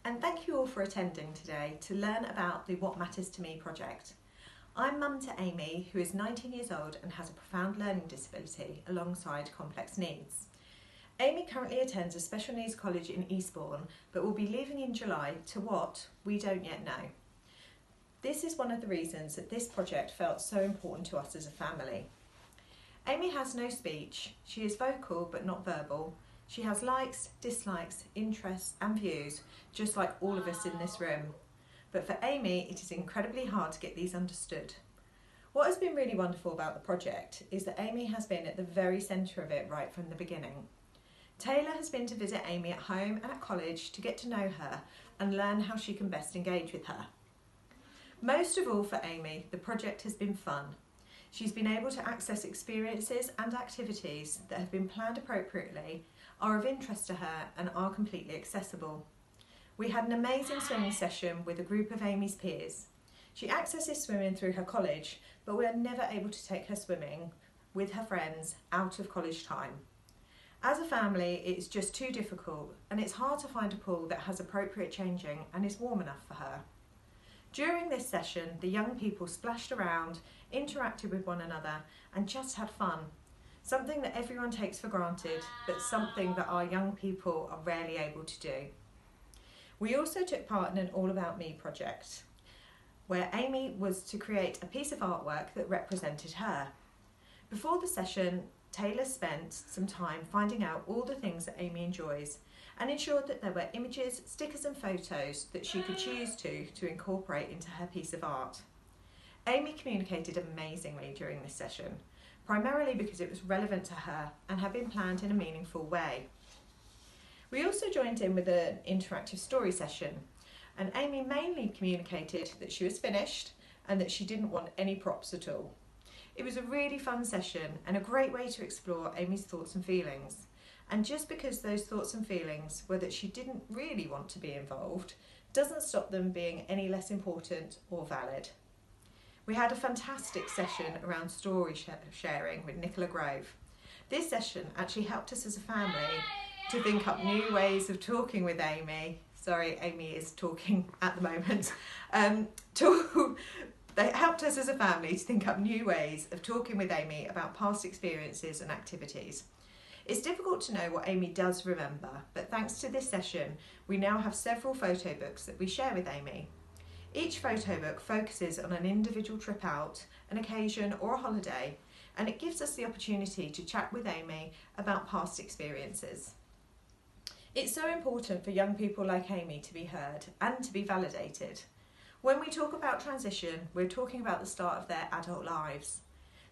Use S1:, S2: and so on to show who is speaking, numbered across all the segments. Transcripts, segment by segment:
S1: and thank you all for attending today to learn about the What Matters to Me project. I'm mum to Amy, who is 19 years old and has a profound learning disability alongside complex needs. Amy currently attends a special needs college in Eastbourne, but will be leaving in July to what we don't yet know. This is one of the reasons that this project felt so important to us as a family. Amy has no speech, she is vocal but not verbal. She has likes, dislikes, interests and views, just like all of us in this room. But for Amy, it is incredibly hard to get these understood. What has been really wonderful about the project is that Amy has been at the very centre of it right from the beginning. Taylor has been to visit Amy at home and at college to get to know her and learn how she can best engage with her. Most of all for Amy, the project has been fun. She's been able to access experiences and activities that have been planned appropriately, are of interest to her and are completely accessible. We had an amazing swimming session with a group of Amy's peers. She accesses swimming through her college, but we are never able to take her swimming with her friends out of college time. As a family, it's just too difficult and it's hard to find a pool that has appropriate changing and is warm enough for her. During this session, the young people splashed around, interacted with one another and just had fun. Something that everyone takes for granted, but something that our young people are rarely able to do. We also took part in an All About Me project, where Amy was to create a piece of artwork that represented her. Before the session, Taylor spent some time finding out all the things that Amy enjoys and ensured that there were images, stickers and photos that she could choose to incorporate into her piece of art. Amy communicated amazingly during this session, primarily because it was relevant to her and had been planned in a meaningful way. We also joined in with an interactive story session, and Amy mainly communicated that she was finished and that she didn't want any props at all. It was a really fun session and a great way to explore Amy's thoughts and feelings. And just because those thoughts and feelings were that she didn't really want to be involved, doesn't stop them being any less important or valid. We had a fantastic session around story sharing with Nicola Grove. This session actually helped us as a family to think up new ways of talking with Amy. Sorry, Amy is talking at the moment. They helped us as a family to think up new ways of talking with Amy about past experiences and activities. It's difficult to know what Amy does remember, but thanks to this session, we now have several photo books that we share with Amy. Each photo book focuses on an individual trip out, an occasion or a holiday, and it gives us the opportunity to chat with Amy about past experiences. It's so important for young people like Amy to be heard and to be validated. When we talk about transition, we're talking about the start of their adult lives.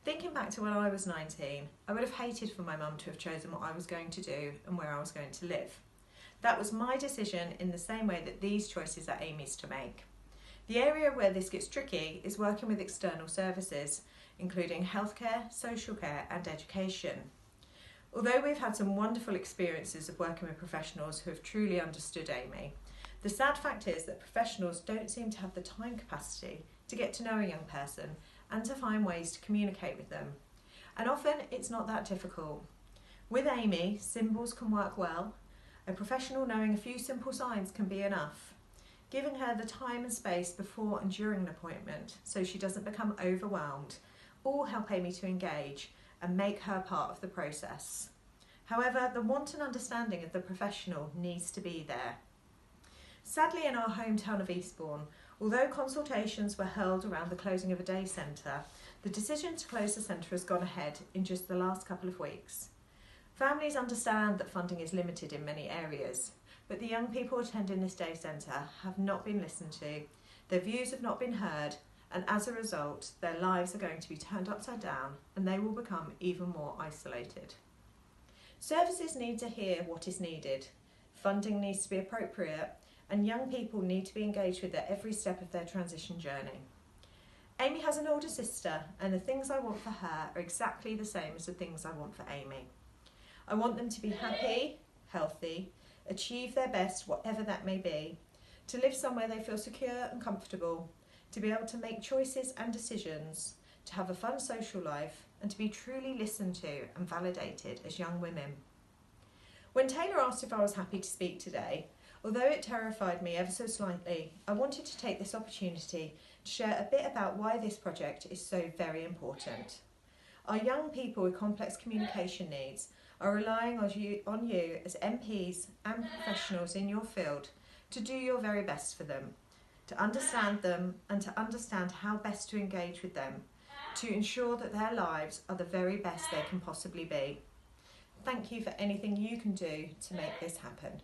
S1: Thinking back to when I was 19, I would have hated for my mum to have chosen what I was going to do and where I was going to live. That was my decision in the same way that these choices are Amy's to make. The area where this gets tricky is working with external services, including healthcare, social care and education. Although we've had some wonderful experiences of working with professionals who have truly understood Amy, the sad fact is that professionals don't seem to have the time capacity to get to know a young person and to find ways to communicate with them. And often it's not that difficult. With Amy, symbols can work well. A professional knowing a few simple signs can be enough. Giving her the time and space before and during an appointment so she doesn't become overwhelmed all help Amy to engage and make her part of the process. However, the want and understanding of the professional needs to be there. Sadly, in our hometown of Eastbourne, although consultations were held around the closing of a day centre, the decision to close the centre has gone ahead in just the last couple of weeks. Families understand that funding is limited in many areas, but the young people attending this day centre have not been listened to, their views have not been heard, and as a result, their lives are going to be turned upside down and they will become even more isolated. Services need to hear what is needed, funding needs to be appropriate, and young people need to be engaged with at every step of their transition journey. Amy has an older sister, and the things I want for her are exactly the same as the things I want for Amy. I want them to be happy, healthy, achieve their best, whatever that may be, to live somewhere they feel secure and comfortable, to be able to make choices and decisions, to have a fun social life, and to be truly listened to and validated as young women. When Taylor asked if I was happy to speak today, Although it terrified me ever so slightly, I wanted to take this opportunity to share a bit about why this project is so very important. Our young people with complex communication needs are relying on you as MPs and professionals in your field to do your very best for them, to understand them and to understand how best to engage with them, to ensure that their lives are the very best they can possibly be. Thank you for anything you can do to make this happen.